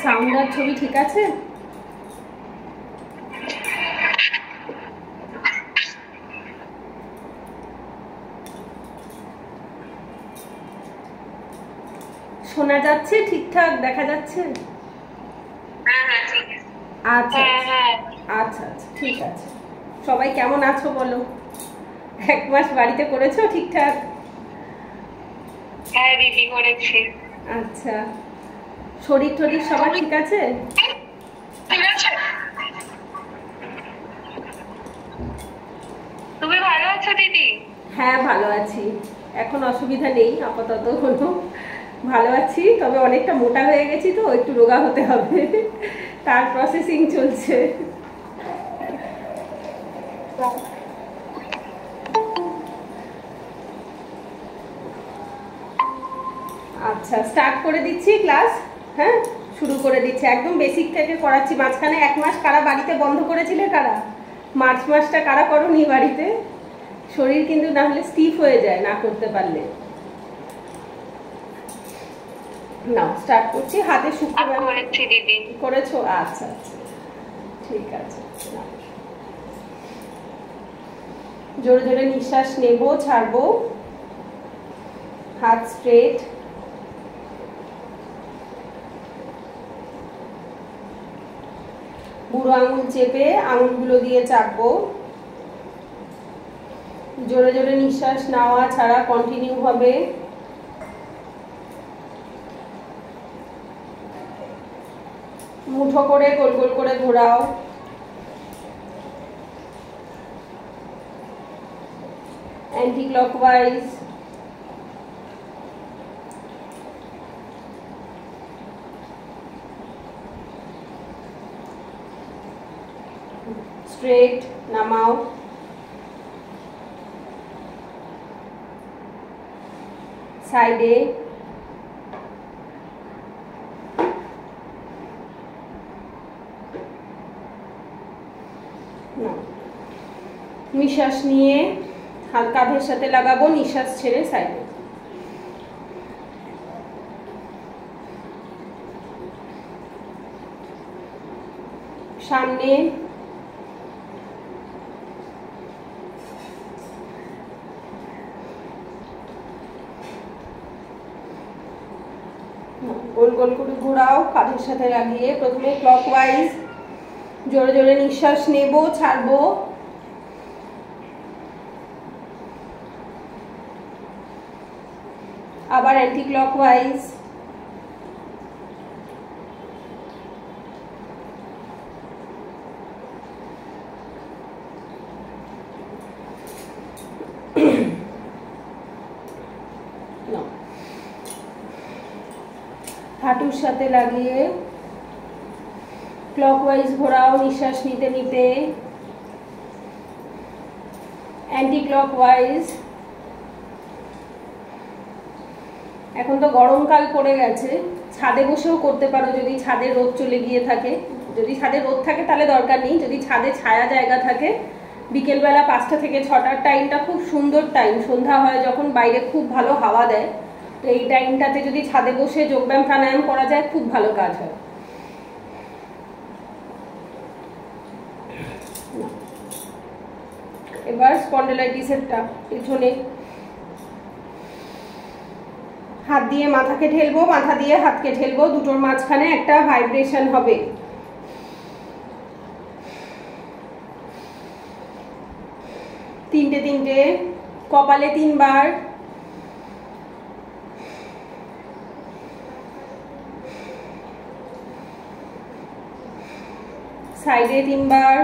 Sound আর ছবি ঠিক আছে? শোনা যাচ্ছে ঠিকঠাক? দেখা যাচ্ছে? আচ্ছা আচ্ছা আচ্ছা ঠিক আছে। সবাই কেমন আছো বলো? 1 মাস বাড়িতে করেছো ঠিকঠাক? হ্যাঁ দিদি করেছি। আচ্ছা, শরীর টরীর সবার ঠিক আছে? তুমি ভালো আছো দিদি? হ্যাঁ ভালো আছি, এখন অসুবিধা নেই আপাতত কোনো, ভালো আছি। তবে অনেকটা মোটা হয়ে গেছি তো, একটু রোগা হতে হবে, তার প্রসেসিং চলছে। আচ্ছা স্টার্ট করে দিচ্ছি ক্লাস। হ্যাঁ শুরু করে দিচ্ছি, একদম বেসিক থেকে করাচ্ছি। মাঝখানে 1 মাস কারা বাড়িতে বন্ধ করেছিলে? কারা মার্চ মাসটা কারা করোনি বাড়িতে? শরীর কিন্তু না হলে স্টিফ হয়ে যায় না করতে পারলে। না স্টার্ট করছি। হাতে শুকনো করেছি দিদি। করেছো? আচ্ছা আচ্ছা ঠিক আছে। জোরে জোরে নিঃশ্বাস নেব, ছাড়বো। হাত স্ট্রেট। বুড়ো আঙুল চেপে আঙুলগুলো দিয়ে চাপবো। জোরে জোরে নিঃশ্বাস নেওয়া ছাড়া কন্টিনিউ হবে। মুঠো করে গোল গোল করে ঘোরাও। Anti clockwise. স্ট্রেট নামাও। সাইডে। নিঃশ্বাস নিয়ে হাত কাঁধের সাথে লাগাবো, নিঃশ্বাস ছেড়ে সাইডে। সামনে। গোল গোল করে ঘোরাও কাঁধের সাথে লাগিয়ে। প্রথমে ক্লকওয়াইজ, জোরে জোরে নিঃশ্বাস নেব, ছাড়বো। আবার অ্যান্টি ক্লকওয়াইজ। হাঁটুর সাথে লাগিয়ে ক্লকওয়াইজ ঘোরাও নিঃশ্বাস নিতে নিতে। Anti clockwise. এখন তো গরমকাল পড়ে গেছে, ছাদে বসেও করতে পারো যদি ছাদে রোদ চলে গিয়ে থাকে। যদি ছাদে রোদ থাকে তাহলে দরকার নেই, যদি ছাদে ছায়া জায়গা থাকে বিকেলবেলা 5টা থেকে 6টার টাইমটা খুব সুন্দর টাইম। সন্ধ্যা হয় যখন, বাইরে খুব ভালো হাওয়া দেয়, তো এই টাইমটাতে যদি ছাদে বসে যোগব্যায়াম প্রাণায়াম করা যায় খুব ভালো কাজ হয়। এবার স্পন্ডিলাইটিসেরটা পেছনে। হাত দিয়ে মাথাকে ঠেলবো, মাথা দিয়ে হাতকে ঠেলবো, দুটোর মাঝখানে একটা ভাইব্রেশন হবে। তিনটে তিনটে, কপালে 3 বার। সাইডে 3 বার।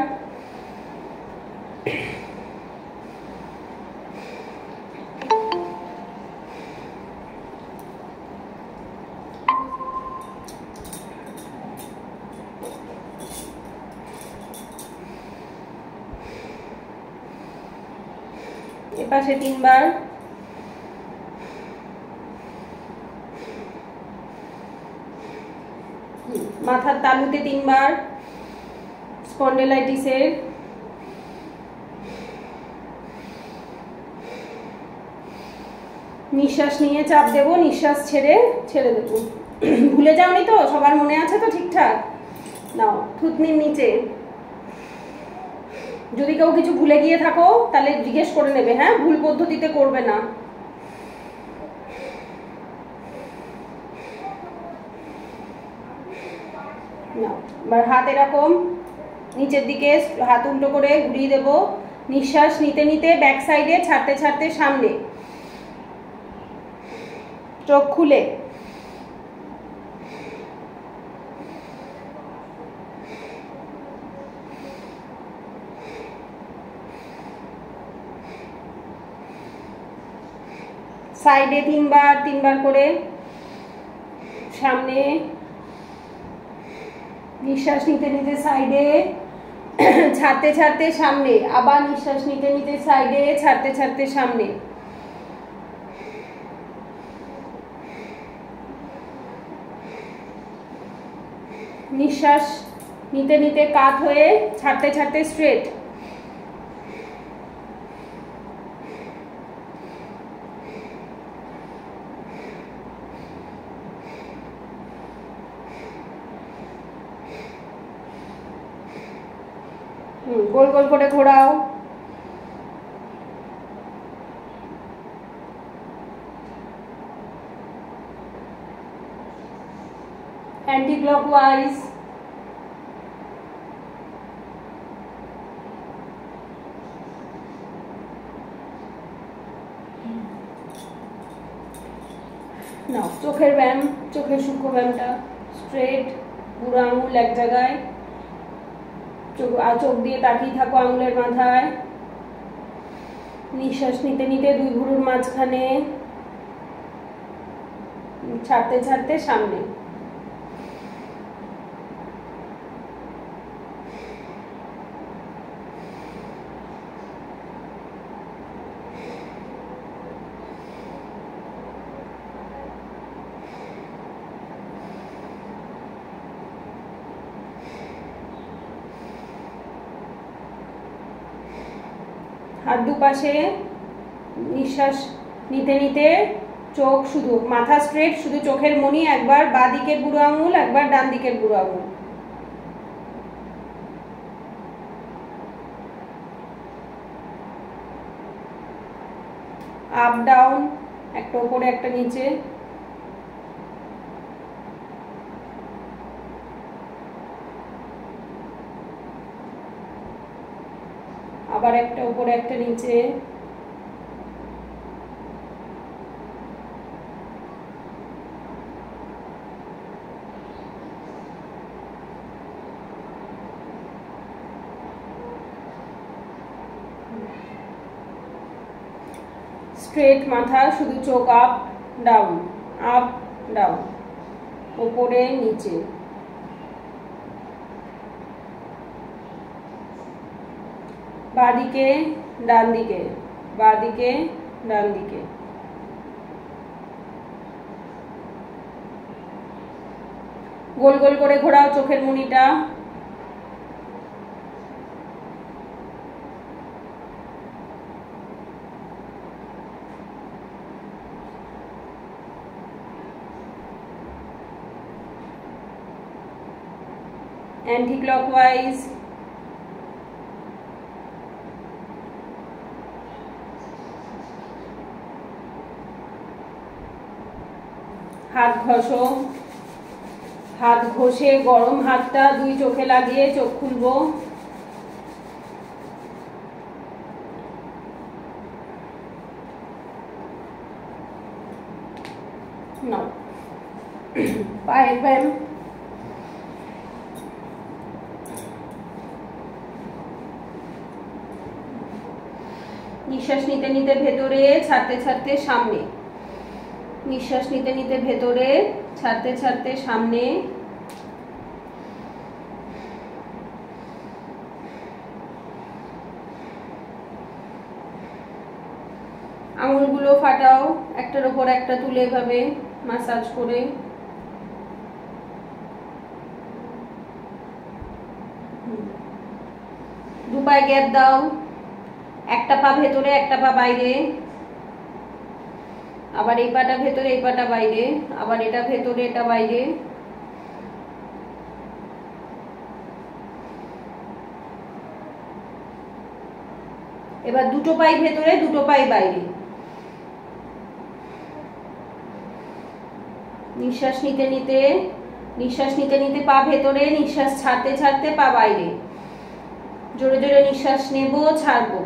এপাশে 3 বার। মাথার তালুতে 3 বার স্পন্ডিলাইটিসের। নিঃশ্বাস নিয়ে চাপ দেব, নিঃশ্বাস ছেড়ে ছেড়ে দেব। ভুলে যাওনি তো? সবার মনে আছে তো ঠিকঠাক? নাও থুতনির নিচে। যদি কেউ কিছু ভুলে গিয়ে থাকো তাহলে জিজ্ঞেস করে নেবে, হ্যাঁ? ভুল পদ্ধতিতে করবে না। এবার হাত এরকম নিচের দিকে হাত উল্টো করে ঘুরিয়ে দেব। নিঃশ্বাস নিতে নিতে ব্যাক সাইডে, ছাড়তে ছাড়তে সামনে। চোখ খুলে সাইডে তিনবার করে সামনে। নিঃশ্বাস নিতে নিতে সাইডে, ছাড়তে ছাড়তে সামনে। আবার নিঃশ্বাস নিতে নিতে সাইডে, ছাড়তে ছাড়তে সামনে। নিঃশ্বাস নিতে নিতে কাত হয়ে, ছাড়তে ছাড়তে স্ট্রেট। গোল গোল করে ঘোরাও। Anti clockwise. নাও চোখের ব্যায়াম, চোখের সূক্ষ্ম ব্যায়ামটা। স্ট্রেট, বুড়ো আঙুল এক জায়গায়, চোখ দিয়ে তাকিয়ে থাকো আঙুলের মাথায়। নিঃশ্বাস নিতে নিতে দুই ভুরুর মাঝখানে, ছাড়তে ছাড়তে সামনে। হাত দুপাশে, নিঃশ্বাস নিতে নিতে চোখ শুধু, মাথা স্ট্রেট, শুধু চোখের মনি। একবার বাঁ দিকের বুড়ো আঙুল, একবার ডান দিকের বুড়ো আঙুল। আপ ডাউন, একটা উপরে একটা নিচে। আবার একটা উপরে একটা নিচে। স্ট্রেট মাথা, শুধু চোখ আপ ডাউন, আপ ডাউন, উপরে নিচে। বাঁদিকে ডান দিকে, বাঁদিকে ডান দিকে। গোল গোল করে ঘোরাও চোখের মনিটা। Anti clockwise. হাত ঘষো, হাত ঘষে গরম হাতটা দুই চোখে লাগিয়ে চোখ খুলবো। নাও পায়ের ব্যায়াম। নিঃশ্বাস নিতে নিতে ভেতরে, ছাড়তে ছাড়তে সামনে। নিঃশ্বাস নিতে নিতে ভেতরে, ছাড়তে ছাড়তে সামনে। আঙুলগুলো ফাটাও, একটার উপর একটা তুলে এভাবে মাসাজ করে। দু পায়ে গ্যাপ দাও, একটা পা ভেতরে একটা পা বাইরে। আবার এই পাটা ভেতরে এই পাটা বাইরে, আবার এটা ভেতরে এটা বাইরে। এবার দুটো পাই ভেতরে দুটো পাই বাইরে। নিঃশ্বাস নিতে নিতে পা ভেতরে, নিঃশ্বাস ছাড়তে ছাড়তে পা বাইরে। জোরে জোরে নিঃশ্বাস নেব, ছাড়বো।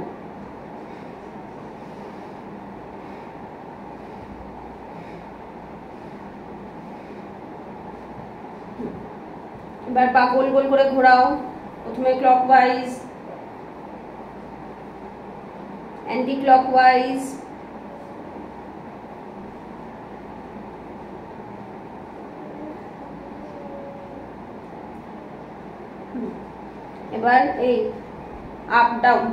এবার পা গোল গোল করে ঘোরাও, প্রথমে ক্লকওয়াইজ, অ্যান্টি ক্লকওয়াইজ। এবার এই আপ ডাউন,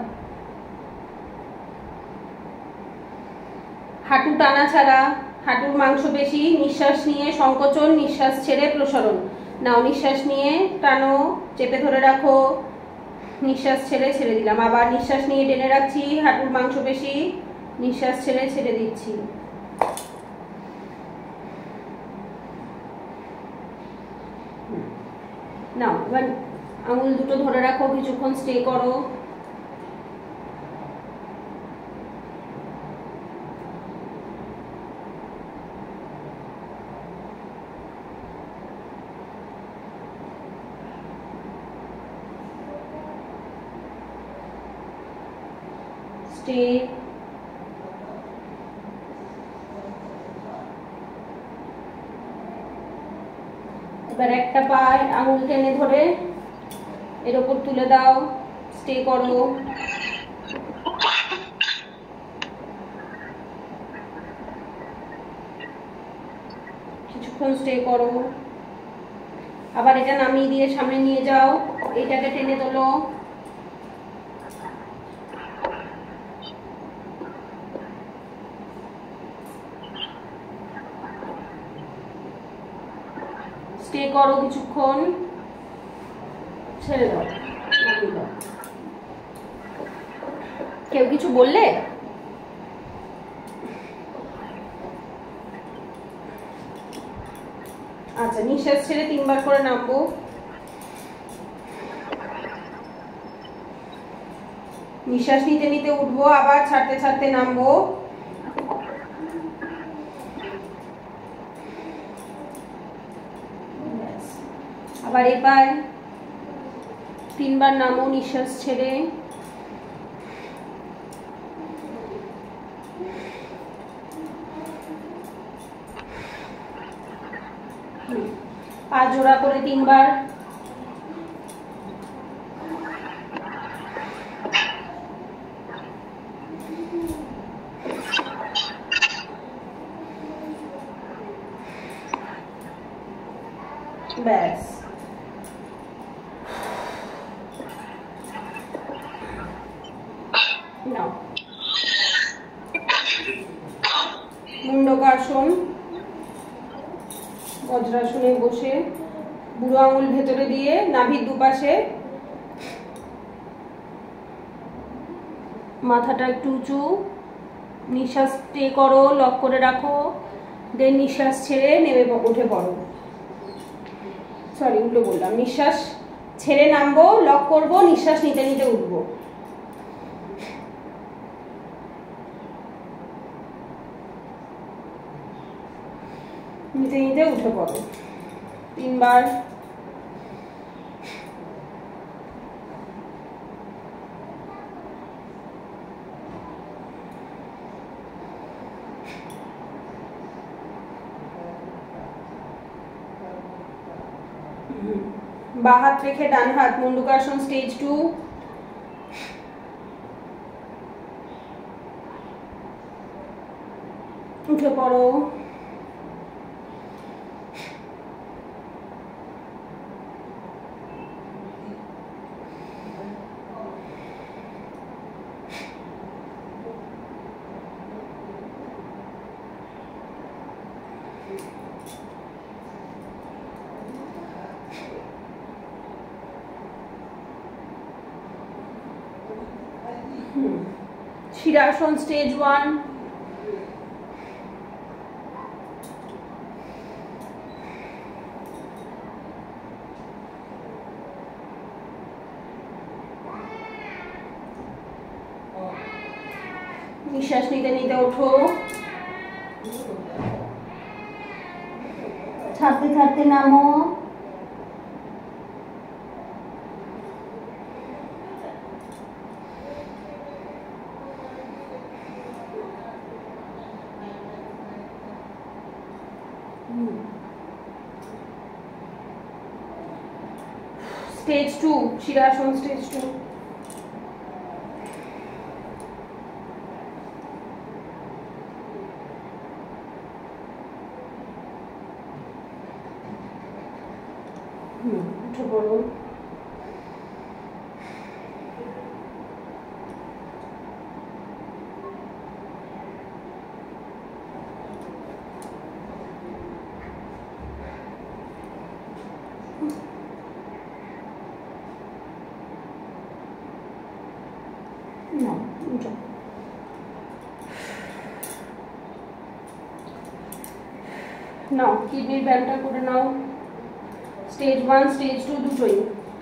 হাঁটু টানা ছাড়া, হাঁটুর মাংসপেশি, নিঃশ্বাস নিয়ে সংকোচন, নিঃশ্বাস ছেড়ে প্রসারণ। নাও, নিঃশ্বাস নিয়ে টানো, চেপে ধরে রাখো, নিঃশ্বাস ছেড়ে ছেড়ে দিলাম। আবার নিঃশ্বাস নিয়ে টেনে রাখছি হাঁটুর মাংসপেশি, নিঃশ্বাস ছেড়ে ছেড়ে দিচ্ছি। নাও, এবার আঙুল দুটো ধরে রাখো, কিছুক্ষণ স্টে করো। স্টে। এবার একটা পায়ে আঙুল টেনে ধরে এর উপর তুলে দাও, স্টে করো। কিছুক্ষণ স্টে করো। আবার এটা নামিয়ে দিয়ে সামনে নিয়ে যাও, এটাকে টেনে তোলো। স্টে করো কিছুক্ষণ, ছেড়ে দাও, নামিয়ে দাও। কেউ কিছু বললে? আচ্ছা, নিঃশ্বাস ছেড়ে 3 বার করে নামবো। নিঃশ্বাস নিতে নিতে উঠবো, আবার ছাড়তে ছাড়তে নামবো। আবার এবার 3 বার নামো নিঃশ্বাস ছেড়ে। পা জোড়া করে 3 বার। ব্যাস। নাও, মুন্ডকাসন, বজ্রাসনে বসে বুড়ো আঙুল ভেতরে দিয়ে নাভির দুপাশে, মাথাটা একটু উঁচু, নিঃশ্বাস স্টে করো, লক করে রাখো, দেন নিঃশ্বাস ছেড়ে নেমে উঠে পড়ো। সরি, উল্টো বললাম। নিঃশ্বাস ছেড়ে নামবো, লক করবো, নিঃশ্বাস নিতে নিতে উঠবো। নিতে নিতে উঠে পড়ো 3 বার। বাঁ হাত রেখে ডান হাত, মুন্ডুকাসন স্টেজ 2। উঠে পড়ো। শিরাসন স্টেজ 1। নিঃশ্বাস নিতে নিতে ওঠো, ছাড়তে ছাড়তে নামো। স্টেজ 2, শিরাসন স্টেজ 2। উঠে পড়ো। নাও কিডনির ব্যায়ামটা করে নাও। স্টেজ 1 স্টেজ 2 দুটোই।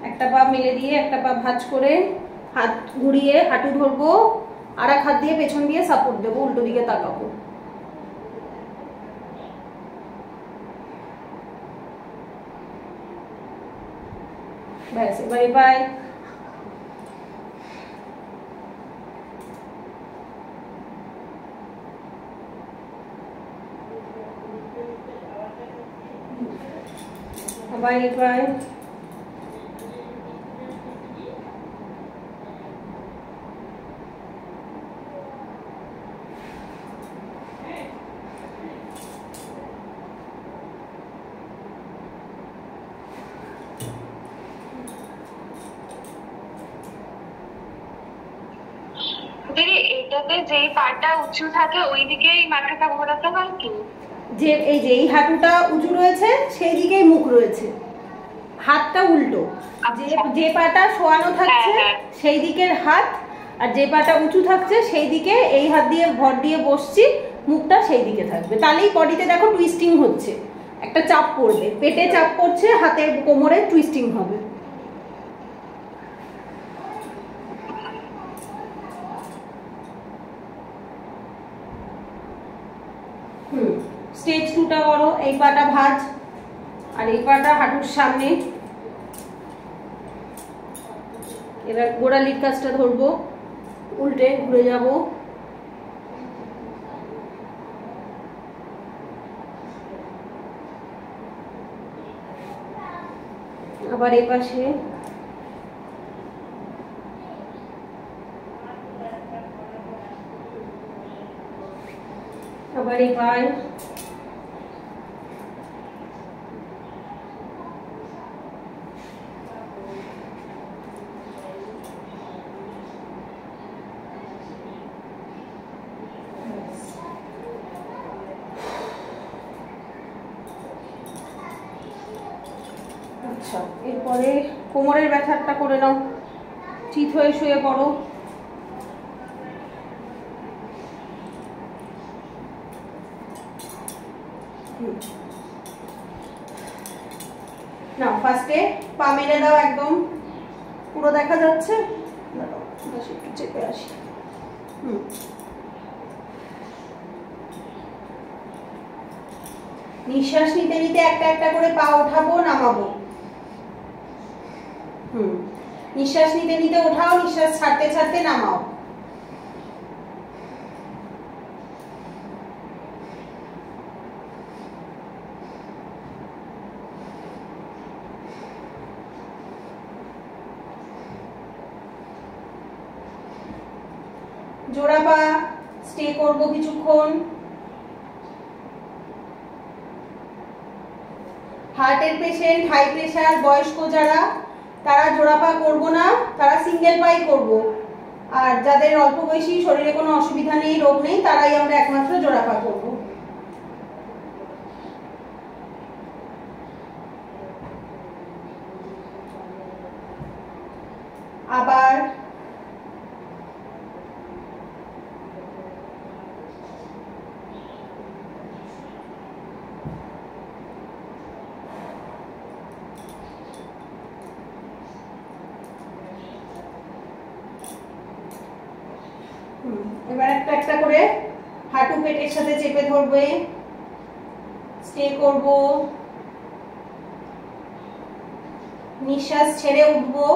একটা পা মেলে দিয়ে একটা পা ভাঁজ করে হাত ঘুরিয়ে হাঁটু ধরবো, আর এক হাত দিয়ে পেছন দিয়ে সাপোর্ট দেবো, উল্টো দিকে তাকাবো। ব্যাস, এবারে বাই। আবার এবার দিদি এটাতে যেই পাটা উঁচু থাকে ওইদিকেই মাথাটা ঘোরাতে হয় কি? যে এই যে এই হাঁটুটা উঁচু রয়েছে সেই দিকেই মুখ রয়েছে, হাতটা উল্টো। যে পাটা শোয়ানো থাকছে সেই দিকের হাত, আর যে পাটা উঁচু থাকছে সেই দিকে এই হাত দিয়ে ভর দিয়ে বসছি, মুখটা সেই দিকে থাকবে। তাহলেই বডিতে দেখো টুইস্টিং হচ্ছে, একটা চাপ পড়বে, পেটে চাপ পড়ছে, হাতের কোমরে টুইস্টিং হবে। স্টেজ 2টা করো। এই পাটা ভাঁজ আর এই পাটা হাঁটুর সামনে। এবার গোড়ালির কাছটা ধরবো, উল্টে ঘুরে যাব। আবার এই পাশে। আবার এই পায়ে। আচ্ছা, এরপরে কোমরের ব্যথাটা করে নাও। চিত হয়ে শুয়ে পড়ো। না, ফার্স্টে পা মেলে দাও, একদম পুরো দেখা যাচ্ছে। একটু চেপে আসি। নিঃশ্বাস নিতে নিতে একটা একটা করে পা ওঠাবো, নামাবো। নিঃশ্বাস নিতে নিতে ওঠাও, নিঃশ্বাস ছাড়তে ছাড়তে নামাও। জোড়া পা স্টে করবো কিছুক্ষণ। হার্টের পেশেন্ট, হাই প্রেশার, বয়স্ক যারা, তারা জোড়া পা করবো না, তারা সিঙ্গেল পাই করব। আর যাদের অল্প বয়সী, শরীরে কোনো অসুবিধা নেই, রোগ নেই, তারাই আমরা একমাত্র জোড়া পা করব। আবার এবার একটা একটা করে হাঁটু পেটের সাথে চেপে ধরবে, স্টে করব, নিঃশ্বাস ছেড়ে উঠবো।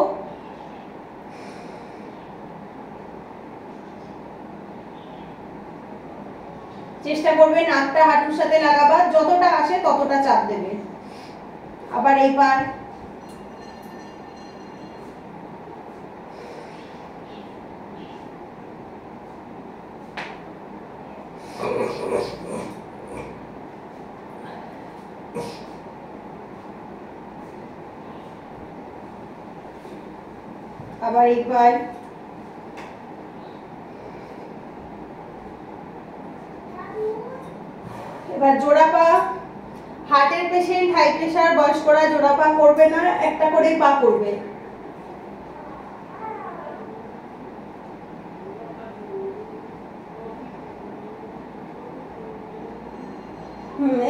চেষ্টা করবে নাকটা হাঁটুর সাথে লাগাবার, যতটা আসে ততটা চাপ দেবে। আবার এইবার আবার একবার এবার জোড়া পা। হার্টের পেশেন্ট, হাই প্রেসার, বয়স্করা জোড়া পা করবে না, একটা করে পা করবে।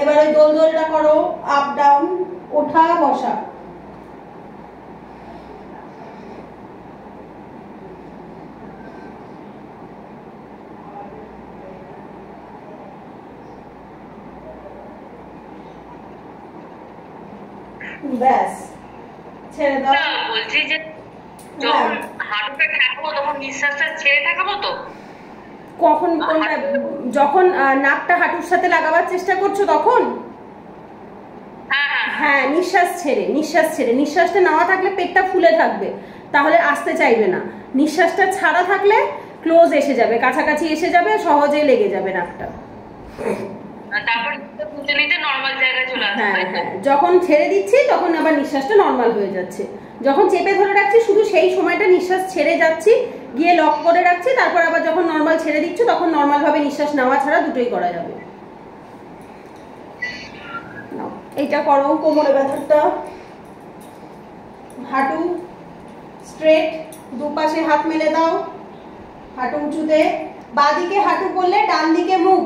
এবার ওই দোল দোলটা করো, আপ ডাউন, ওঠা বসা। ব্যাস, ছেড়ে দাও। বলছি যে যখন হাঁটুটা ঠাকাবো তখন নিঃশ্বাসটা ছেড়ে ঠাকাবো তো? কখন কোনটা? যখন নাকটা হাঁটুর সাথে লাগাবার চেষ্টা করছো তখন? হ্যাঁ, নিঃশ্বাস ছেড়ে, নিঃশ্বাস ছেড়ে। নিঃশ্বাসটা নেওয়া থাকলে পেটটা ফুলে থাকবে, তাহলে আসতে চাইবে না। নিঃশ্বাসটা ছাড়া থাকলে ক্লোজ এসে যাবে, কাছাকাছি এসে যাবে, সহজে লেগে যাবে নাকটা। তারপর নিতে নরমাল জায়গায় চলে আসবে। হ্যাঁ হ্যাঁ, যখন ছেড়ে দিচ্ছি তখন আবার নিঃশ্বাসটা নরমাল হয়ে যাচ্ছে। যখন চেপে ধরে রাখছি শুধু সেই সময়টা নিঃশ্বাস ছেড়ে যাচ্ছি, গিয়ে লক করে রাখছি, তারপর আবার যখন নরমাল ছেড়ে দিচ্ছ তখন নরমাল ভাবে নিঃশ্বাস নেওয়া ছাড়া দুটোই করা যাবে। এইটা করো, কোমরে ব্যথাটা। হাঁটু স্ট্রেট, দুপাশে হাত মেলে দাও, হাঁটু উঁচুতে। বাঁদিকে হাঁটু করলে ডান দিকে মুখ,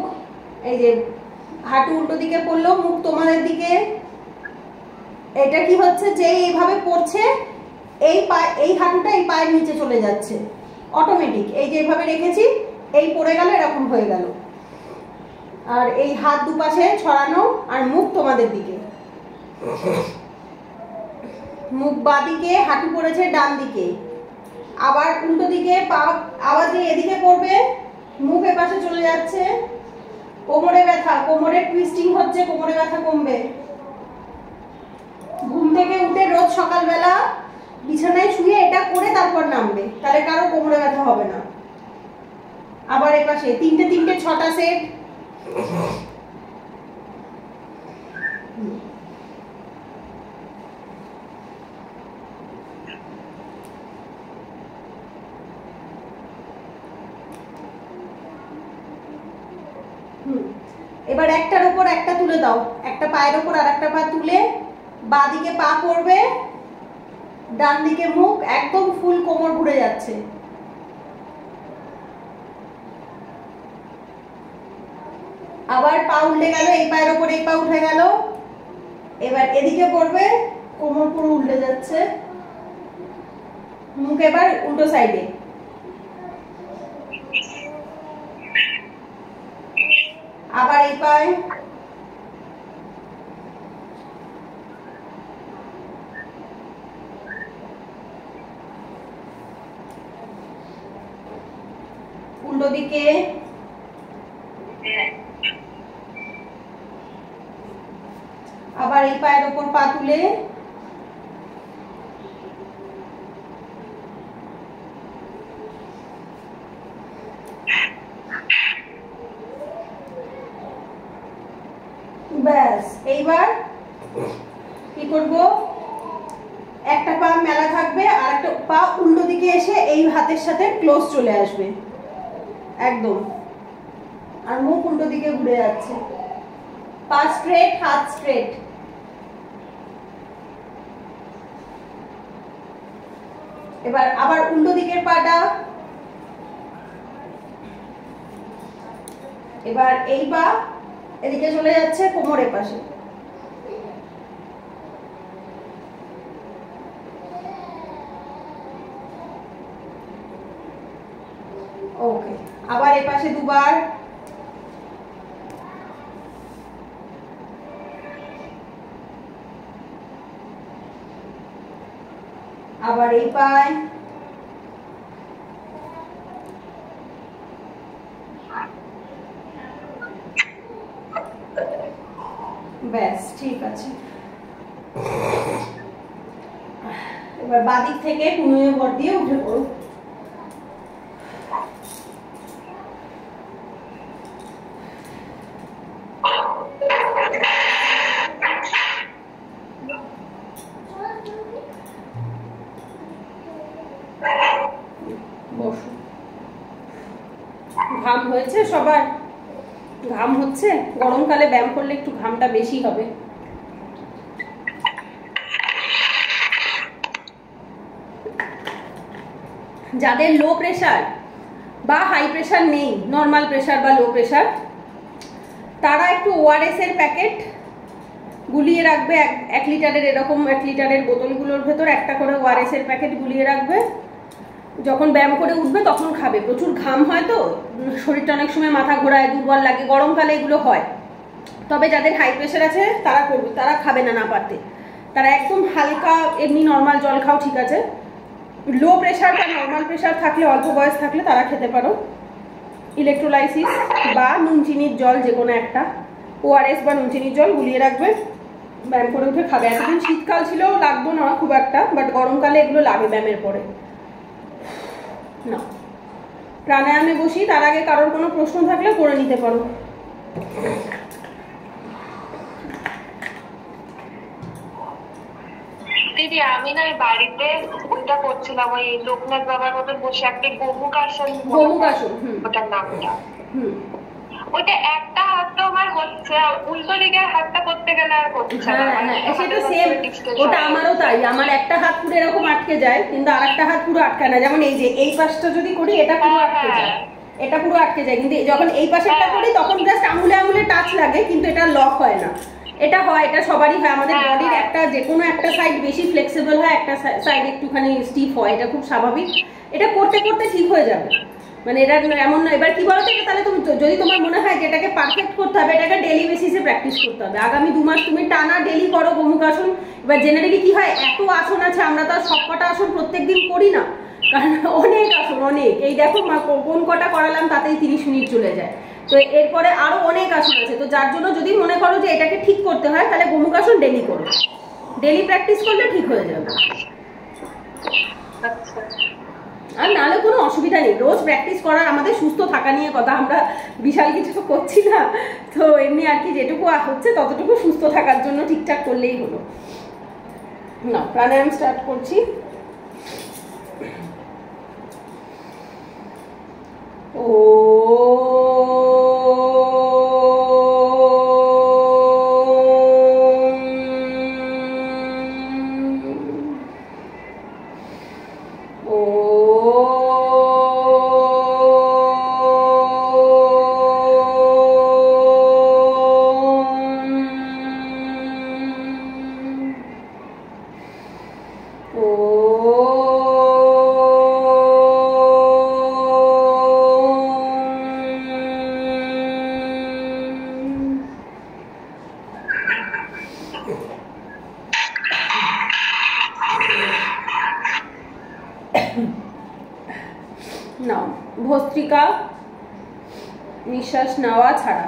এই যে হাঁটু উল্টো দিকে পড়লো, মুখ তোমাদের দিকে। এটা কি হচ্ছে, যে এইভাবে পড়ছে এই হাঁটুটা এই পায়ের নিচে চলে যাচ্ছে অটোমেটিক। এই যে এইভাবে রেখেছি, এই পড়ে গেল, এরকম হয়ে গেল। আর এই হাত দুপাশে ছড়ানো, আর মুখ তোমাদের দিকে। মুখ বাঁদিকে, হাঁটু পড়েছে ডান দিকে। আবার উল্টো দিকে পা, আবার যে এদিকে পড়বে, মুখ এপাশে চলে যাচ্ছে। কোমরে ব্যথা, কোমরে টুইস্টিং হচ্ছে, কোমরে ব্যথা কমবে। ঘুম থেকে উঠে রোজ সকালবেলা বিছানায় শুয়ে এটা করে তারপর নামবে, তাহলে কারো কোমরে ব্যথা হবে না। আবার এপাশে তিনটে 6টা সেট। এবার একটার উপর একটা তুলে দাও, একটা পায়ের উপর আর একটা পা তুলে বাঁ দিকে পা পড়বে, ডান দিকে মুখ, একদম ফুল কোমর ঘুরে যাচ্ছে। আবার পা উল্টে গেল, এই পায়ের উপর এই পা উঠে গেল। এবার এদিকে পড়বে, কোমর পুরো উল্টে যাচ্ছে, মুখ এবার উল্টো সাইডে। আবার এই পায়ে, উল্টো দিকে। আবার এই পায়ের উপর পা তুলে ব্যাস। এইবার কি করব, একটা পা মেলা থাকবে আর একটা পা উল্টো দিকে এসে এই হাতের সাথে ক্লোজ চলে আসবে একদম, আর মুখ উল্টো দিকে ঘুরে যাচ্ছে। পা স্ট্রেট, হাত স্ট্রেট। এবার আবার উল্টো দিকের পাটা। এবার এই পা এদিকে চলে যাচ্ছে, কোমরের পাশে। ওকে, আবার এপাশে দুবার, আবার এই পায়, ব্যাস ঠিক আছে। এবার বাদিক থেকে কুনুয়ে ভর দিয়ে উঠে পড়ো। বসো। ঘাম হয়েছে সবার? ঘাম হচ্ছে? গরমকালে ব্যায়াম করলে একটু ঘামটা বেশি হবে। যাদের লো প্রেশার বা হাই প্রেশার নেই, নর্মাল প্রেশার বা লো প্রেশার, তারা একটু ওআরএস এর প্যাকেট গুলিয়ে রাখবে। 1 লিটারের এরকম 1 লিটারের বোতলগুলোর ভেতর একটা করে ওআরএস এর প্যাকেট গুলিয়ে রাখবে। যখন ব্যায়াম করে উঠবে তখন খাবে। প্রচুর ঘাম হয় তো শরীরটা অনেক সময় মাথা ঘোরায়, দুর্বল লাগে, গরমকালে এগুলো হয়। তবে যাদের হাই প্রেশার আছে তারা করবে, তারা খাবে না, না পারতে। তারা একদম হালকা এমনি নর্মাল জল খাও, ঠিক আছে। লো প্রেশার বা নর্মাল প্রেশার থাকলে, অল্প বয়স থাকলে তারা খেতে পারো ইলেকট্রোলাইসিস বা নুন চিনির জল, যে কোনো একটা ওআরএস বা নুন চিনির জল গুলিয়ে রাখবে, ব্যায়াম করে উঠে খাবে। এতদিন শীতকাল ছিল লাগতো না খুব একটা, বাট গরমকালে এগুলো লাগে ব্যায়ামের পরে। না, প্রাণায়ামে বসি, তার আগে কারোর কোনো প্রশ্ন থাকলে করে নিতে পারো। দিদি আমি না বাড়িতে ওইটা করছিলাম, ওই লোকনাথ বাবার মতন বসে একটা গোমুখাসন, ওটার নামটা। ওইটা একটা হাত তো আমার হচ্ছে, উল্টো দিকের হাতটা করতে গেলে আর করছে না। সেটা সেম, ওটা আমারও তাই। আমার একটা হাত পুরো এরকম আটকে যায়, কিন্তু আরেকটা হাত পুরো আটকায় না। যেমন এই যে এই পাশটা যদি করি, এটা পুরো আটকে যায়, এটা পুরো আটকে যায়। কিন্তু যখন এই পাশেরটা করি তখন জাস্ট আঙুলে আঙুলে টাচ লাগে, কিন্তু এটা লক হয় না। এটা হয়, এটা সবারই হয়। আমাদের বডির একটা যে কোনো একটা সাইড বেশি ফ্লেক্সিবল হয়, একটা সাইড একটুখানি স্টিফ হয়, এটা খুব স্বাভাবিক। এটা করতে করতে ঠিক হয়ে যাবে, মানে এটা এমন না। এবার কি বলতো, এটা তাহলে তুমি যদি তোমার মনে হয় যে এটাকে পারফেক্ট করতে হবে, এটাকে ডেলি বেসিসে প্র্যাকটিস করতে হবে। আগামী 2 মাস তুমি টানা ডেলি করো গোমুখাসন। এবার জেনারেলি কি হয়, এত আসন আছে, আমরা তো আর সবকটা আসন প্রত্যেকদিন করি না, কারণ অনেক আসন, অনেক। এই দেখো কোন কটা করালাম তাতেই 30 মিনিট চলে যায়। তো এরপরে আরো অনেক আসন আছে। তো যার জন্য যদি মনে করো যে এটাকে ঠিক করতে হয়, তাহলে গোমুখাসন ডেলি করো। ডেলি প্র্যাকটিস করলে ঠিক হয়ে যাবে। আর নাহলে কোনো অসুবিধা নেই। রোজ প্র্যাকটিস করার, আমাদের সুস্থ থাকা নিয়ে কথা, আমরা বিশাল কিছু করছি না তো, এমনি আর কি যেটুকু হচ্ছে ততটুকু সুস্থ থাকার জন্য ঠিকঠাক করলেই হলো। না, প্রাণায়াম স্টার্ট করছি। নাও, ভস্ত্রিকা, নিঃশ্বাস নেওয়া ছাড়া।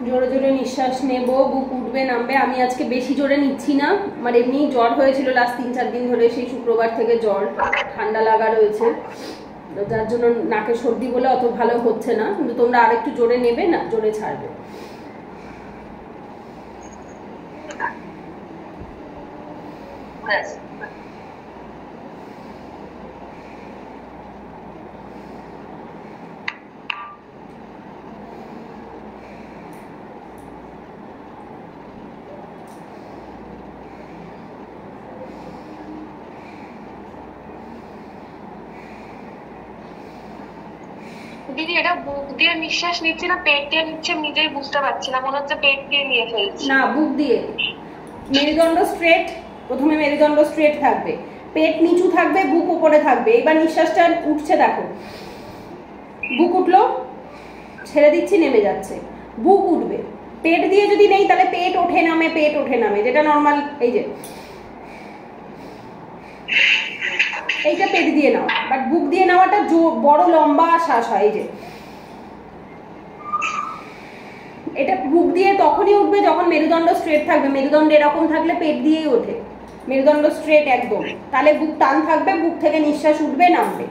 জোরে জোরে নিঃশ্বাস নেব, বুক উঠবে নামবে। আমি আজকে বেশি জোরে নিচ্ছি না, আমার এমনি জ্বর হয়েছিল লাস্ট 3-4 দিন ধরে, সেই শুক্রবার থেকে জ্বর, ঠান্ডা লাগা রয়েছে, যার জন্য নাকে সর্দি বলে অত ভালো হচ্ছে না। কিন্তু তোমরা আরেকটু জোরে নেবে, না জোরে ছাড়বে। দিদি এটা বুক দিয়ে নিঃশ্বাস নিচ্ছি না পেট দিয়ে নিচ্ছে, নিজেই বুঝতে পারছি না, মনে হচ্ছে পেট দিয়ে নিয়ে ফেলছি। না, বুক দিয়ে। মেরুদণ্ড স্ট্রেট, প্রথমে মেরুদণ্ড স্ট্রেট থাকবে, পেট নিচু থাকবে, বুক উপরে থাকবে। এবার নিঃশ্বাসটা উঠছে, দেখো বুক উঠলো, ছেড়ে দিচ্ছি, নেমে যাচ্ছে, বুক উঠবে। পেট দিয়ে যদি নেই তাহলে পেট ওঠে নামে, পেট ওঠে নামে, যেটা নর্মাল। এই যে এইটা পেট দিয়ে নাও, বাট বুক দিয়ে নেওয়াটা বড় লম্বা শ্বাস হয়। এই যে এটা বুক দিয়ে তখনই উঠবে যখন মেরুদণ্ড স্ট্রেট থাকবে। মেরুদণ্ড এরকম থাকলে পেট দিয়েই ওঠে, মেরুদণ্ড স্ট্রেট একদম, তাহলে বুক টান থাকবে, বুক থেকে নিঃশ্বাস উঠবে, নামবে।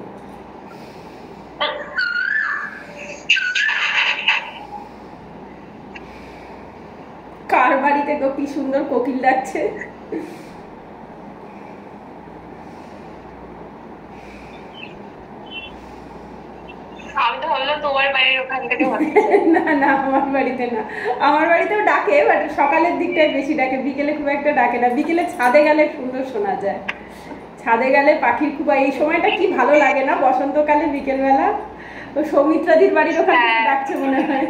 কার বাড়িতে তো কি সুন্দর কোকিল ডাকছে। না না, আমার বাড়িতে না, আমার বাড়িতেও ডাকে, বাট সকালের দিকটায় বেশি ডাকে, বিকেলে খুব একটা ডাকে না। বিকেলে ছাদে গেলে সুন্দর শোনা যায়, ছাদে গেলে পাখির খুব, এই সময়টা কি ভালো লাগে না বসন্তকালে বিকেলবেলা। তো সৌমিত্রাদির বাড়ির ওখানে ডাকছে মনে হয়।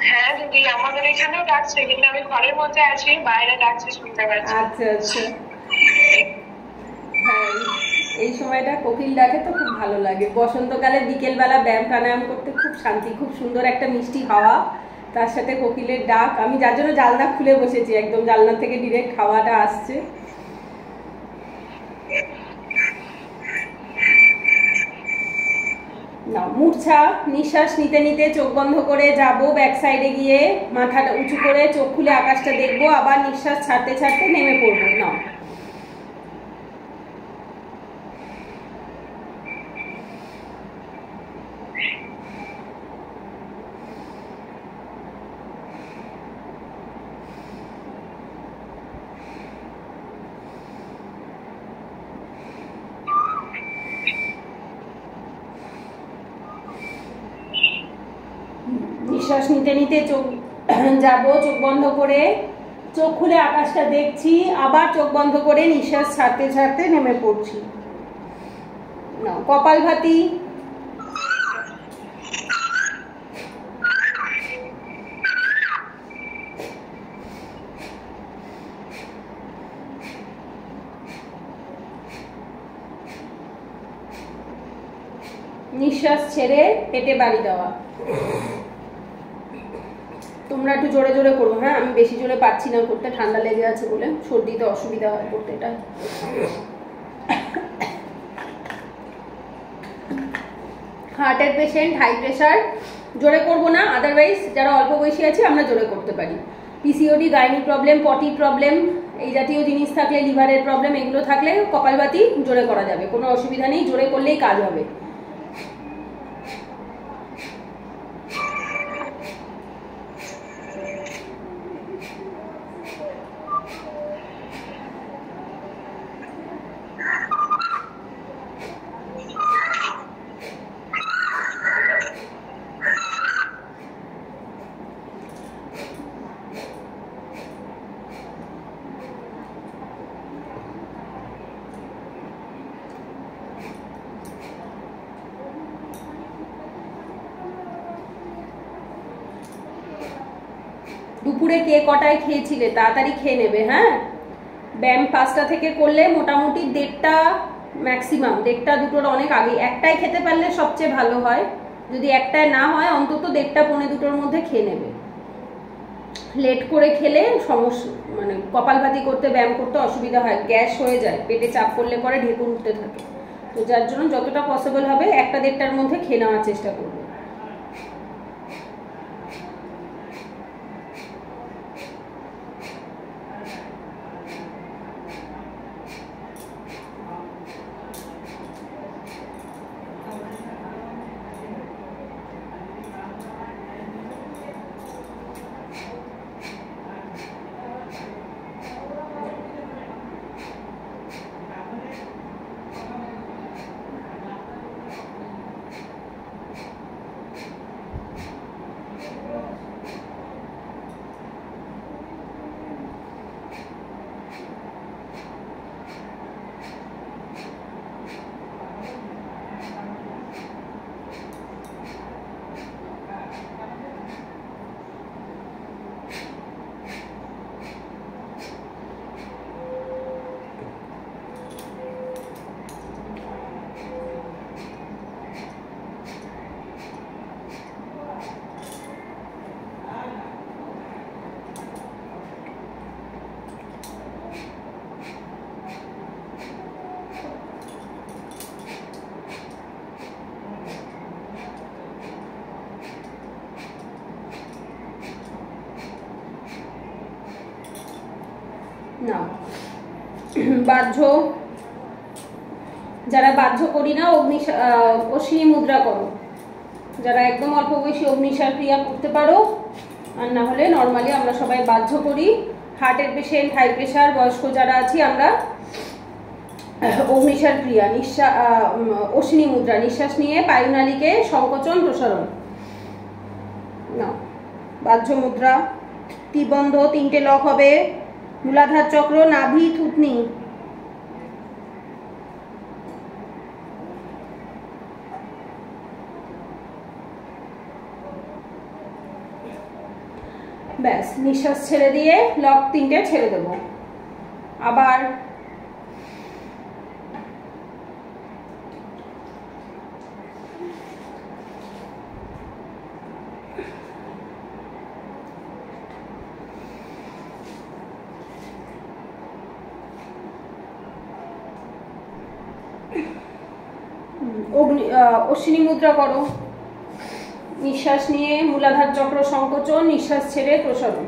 হ্যাঁ দিদি, আমাদের এখানেও ডাকছে, কিন্তু আমি ঘরের মধ্যে আছি, বাইরে ডাকছে শুনতে পাচ্ছি। আচ্ছা আচ্ছা, হ্যাঁ এই সময়টা কোকিল ডাকে তো খুব ভালো লাগে। বসন্তকালে বিকেলবেলা ব্যায়াম প্রাণায়াম করতে খুব শান্তি, খুব সুন্দর একটা মিষ্টি হাওয়া, তার সাথে কোকিলের ডাক। আমি যার জন্য জানলা খুলে বসেছি, একদম জানলা থেকে ডিরেক্ট হাওয়াটা আসছে। না, মূর্ছা, নিঃশ্বাস নিতে নিতে চোখ বন্ধ করে যাব, ব্যাক সাইডে গিয়ে মাথাটা উঁচু করে চোখ খুলে আকাশটা দেখবো, আবার নিঃশ্বাস ছাড়তে ছাড়তে নেমে পড়বো। না, নিঃশ্বাস নিতে নিতে চোখ যাব, চোখ বন্ধ করে, চোখ খুলে আকাশটা দেখছি, আবার চোখ বন্ধ করে নিঃশ্বাস ছাড়তে ছাড়তে নেমে পড়ছি। না, কপালভাতি, নিঃশ্বাস ছেড়ে পেটে বাড়ি দেওয়া। তোমরা একটু জোরে জোরে করো, হ্যাঁ আমি বেশি জোরে পারছি না করতে, ঠান্ডা লেগে আছে বলে, সর্দিতে অসুবিধা হয় করতে এটা। হার্টের পেশেন্ট, হাই প্রেশার জোরে করবো না, আদারওয়াইজ যারা অল্প বয়সী আছে আমরা জোরে করতে পারি। পিসিওডি, গাইনি প্রবলেম, পটি প্রবলেম, এই জাতীয় জিনিস থাকলে, লিভারের প্রবলেম, এগুলো থাকলে কপালভাতি জোরে করা যাবে, কোনো অসুবিধা নেই, জোরে করলেই কাজ হবে। দুপুরে কে কটায় খেয়েছিলে তাড়াতাড়ি খেয়ে নেবে, হ্যাঁ। ব্যায়াম 5টা থেকে করলে মোটামুটি 1:30, ম্যাক্সিমাম 1:30 2টোর অনেক আগে, একটাই খেতে পারলে সবচেয়ে ভালো হয়। যদি একটায় না হয় অন্তত 1:30 পৌনে 2টোর মধ্যে খেয়ে নেবে। লেট করে খেলে সমস্যা, মানে কপালভাতি করতে, ব্যায়াম করতে অসুবিধা হয়, গ্যাস হয়ে যায়, পেটে চাপ পড়লে পরে ঢেকুর উঠতে থাকে। তো যার জন্য যতটা পসিবল হবে 1টা 1:30টার মধ্যে খেয়ে নেওয়ার চেষ্টা করবে। না বাহ্য, যারা বাহ্য করি না অশ্বিনী মুদ্রা করো, যারা একদম অল্প বয়সী অগ্নিসার ক্রিয়া করতে পারো, আর না হলে নর্মালি আমরা সবাই বাহ্য করি। হার্টের পেশেন্ট, হাই প্রেশার, বয়স্ক যারা আছি আমরা অগ্নিসার ক্রিয়া, অশ্বিনী মুদ্রা, নিঃশ্বাস নিয়ে পায়ুনালীকে সংকোচন প্রসারণ। না বাহ্য মুদ্রা, তীবন্ধ 3টে লক হবে, মূলাধার চক্র, নাভি, থুতনি। ব্যাস, নিঃশ্বাস ছেড়ে দিয়ে লক 3টে ছেড়ে দেব। আবার অশ্বিনী মুদ্রা করো, নিঃশ্বাস নিয়ে মূলাধার চক্র সংকোচন, নিঃশ্বাস ছেড়ে প্রসারণ।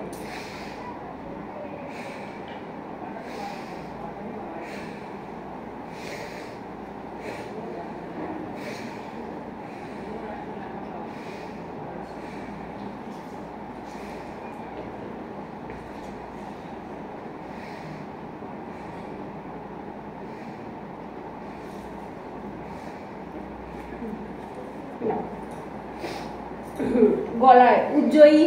গলায় উজ্জয়ী,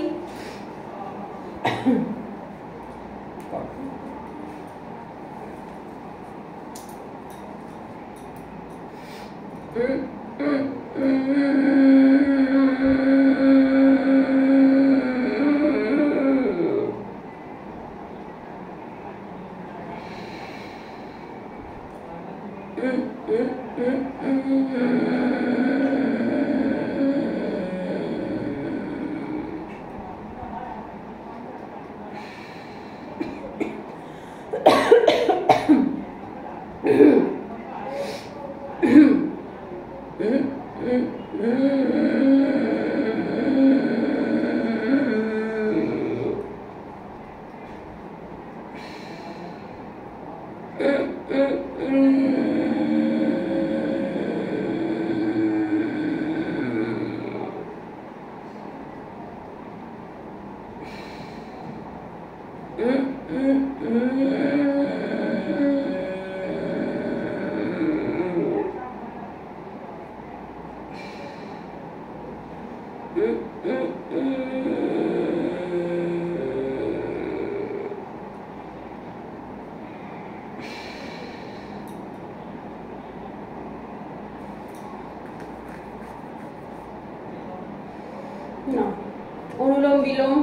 অনুলোম বিলোম,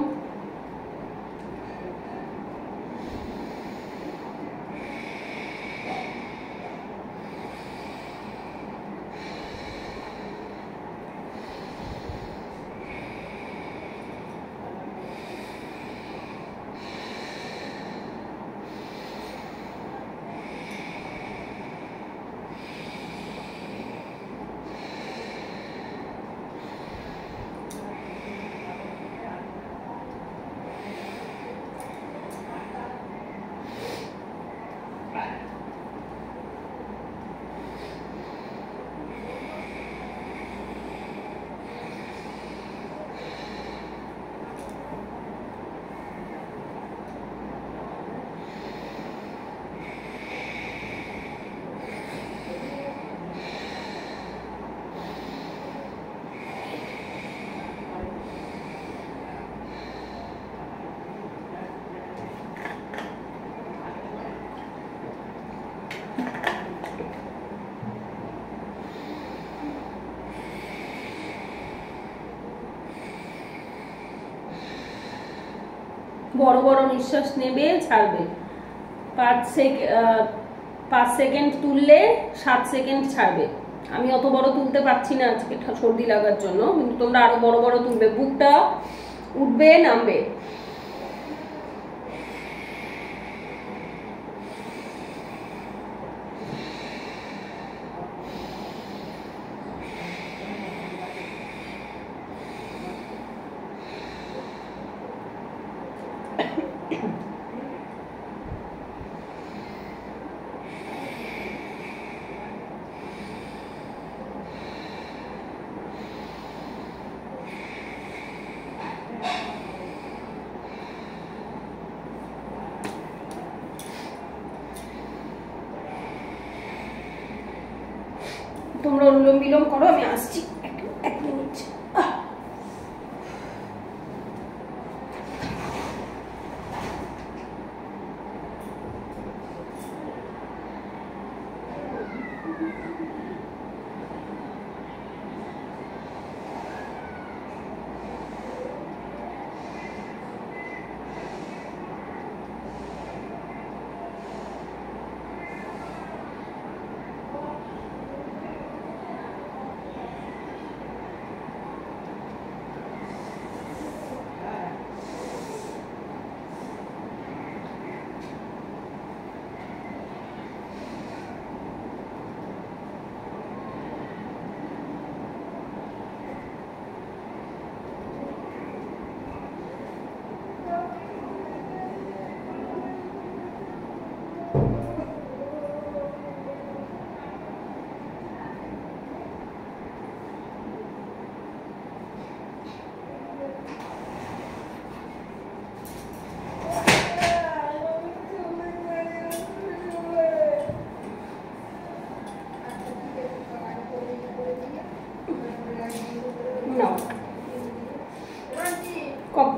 বড় বড় নিঃশ্বাস নেবে, ছাড়বে। 5 সেকেন্ড তুললে 7 সেকেন্ড ছাড়বে। আমি অত বড় তুলতে পারছি না আজকে সর্দি লাগার জন্য, কিন্তু তোমরা আরো বড় বড় তুলবে। বুকটা উঠবে, নামবে। তোমরা অনুলোম বিলোম করো, আমি আসছি এক মিনিট।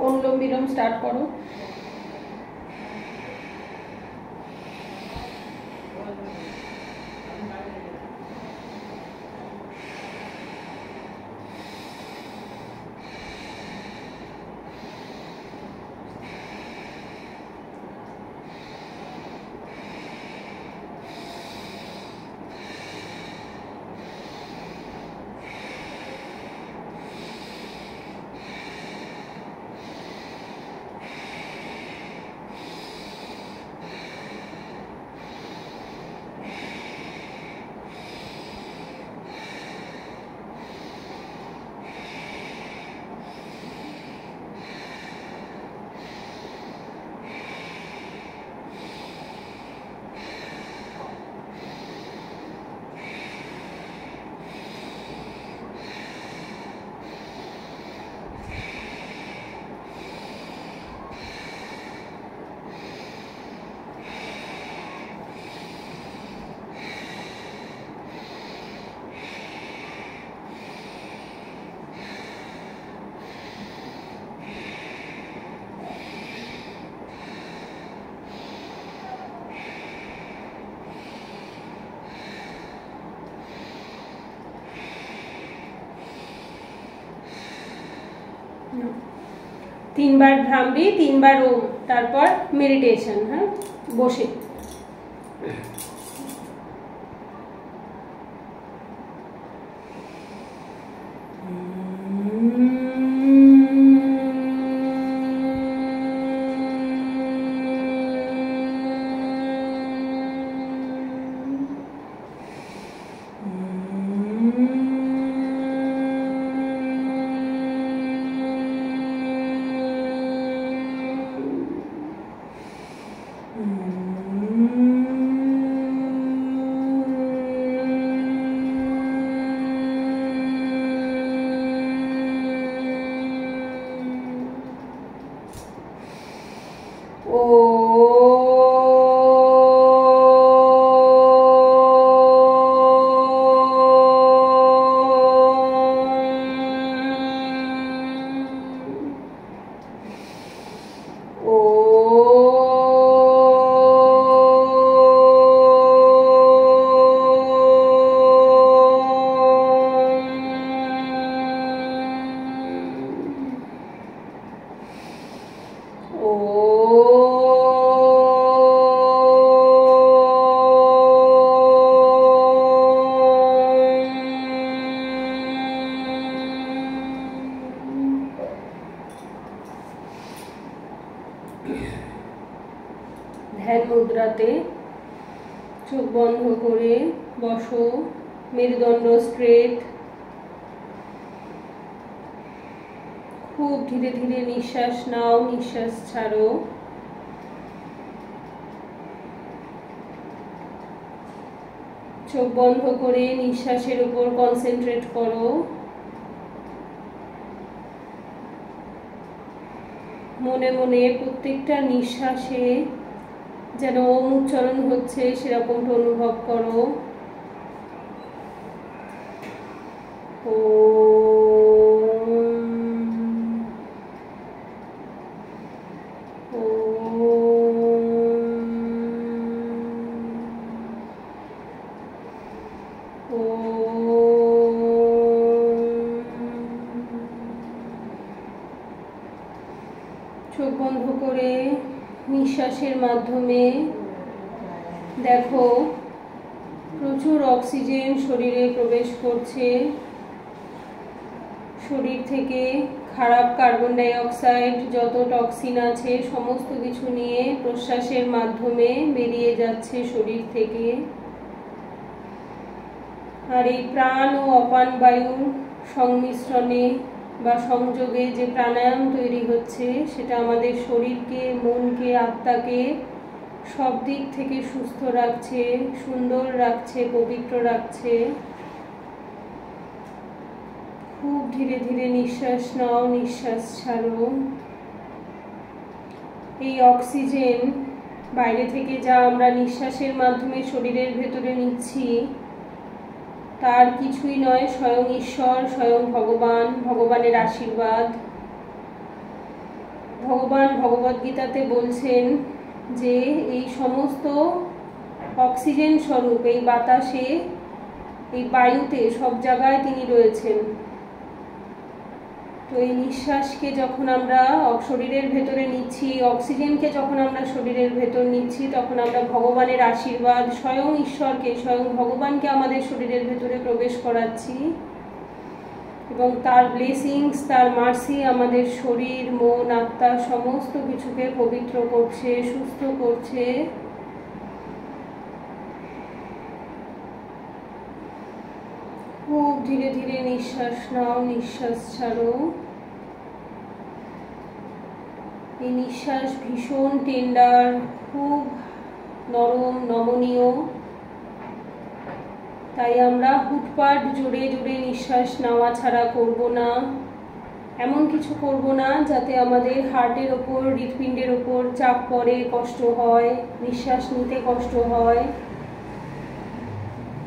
অনুলোম বিলোম স্টার্ট করো। তিনবার ভ্রামরি, তিনবার ওম, তারপর মেডিটেশন। হ্যাঁ, বসে ধ্যান মুদ্রাতে চোখ বন্ধ করে বসো, মেরুদণ্ড স্ট্রেট। খুব ধীরে ধীরে নিঃশ্বাস নাও, নিঃশ্বাস ছাড়ো। চোখ বন্ধ করে নিঃশ্বাসের উপর কনসেন্ট্রেট করো। মনে মনে প্রত্যেকটা নিঃশ্বাসে যেন ওম উচ্চারণ হচ্ছে সেরকমটা অনুভব করো। চোখ বন্ধ করে নিঃশ্বাসের মাধ্যমে দেখো প্রচুর অক্সিজেন শরীরে প্রবেশ করছে। শরীর থেকে খারাপ কার্বন ডাই অক্সাইড যত টক্সিন আছে সমস্ত কিছু নিয়ে প্রশ্বাসের মাধ্যমে বেরিয়ে যাচ্ছে শরীর থেকে। আর এই প্রাণ ও অপান বায়ুর সংমিশ্রণে বা সংযোগে যে প্রাণায়াম তৈরি হচ্ছে সেটা আমাদের শরীরকে, মনকে, আত্মাকে সব দিক থেকে সুস্থ রাখছে, সুন্দর রাখছে, পবিত্র রাখছে। খুব ধীরে ধীরে নিঃশ্বাস নাও, নিঃশ্বাস ছাড়ো। এই অক্সিজেন বাইরে থেকে যা আমরা নিঃশ্বাসের মাধ্যমে শরীরের ভেতরে নিচ্ছি তার কিছুই নয়, স্বয়ং ঈশ্বর, স্বয়ং ভগবান, ভগবানের আশীর্বাদ। ভগবান ভগবদ্গীতাতে বলছেন যে এই সমস্ত অক্সিজেন স্বরূপ এই বাতাসে, এই বায়ুতে, সব জায়গায় তিনি রয়েছেন। তো এই নিঃশ্বাসকে যখন আমরা শরীরের ভেতরে নিচ্ছি, অক্সিজেনকে যখন আমরা শরীরের ভেতর নিচ্ছি, তখন আমরা ভগবানের আশীর্বাদ, স্বয়ং ঈশ্বরকে, স্বয়ং ভগবানকে আমাদের শরীরের ভেতরে প্রবেশ করাচ্ছি এবং তার ব্লেসিংস, তার মার্সি আমাদের শরীর, মন, আত্মা সমস্ত কিছুকে পবিত্র করছে, সুস্থ করছে। খুব ধীরে ধীরে নিঃশ্বাস নাও, নিঃশ্বাস ছাড়ো। এই নিঃশ্বাস ভীষণ টেন্ডার, খুব নরম, নমনীয়। তাই আমরা হুটপাট জোরে জোরে নিঃশ্বাস নেওয়া ছাড়া করব না। এমন কিছু করব না যাতে আমাদের হার্টের ওপর, হৃৎপিণ্ডের ওপর চাপ পড়ে, কষ্ট হয়, নিঃশ্বাস নিতে কষ্ট হয়।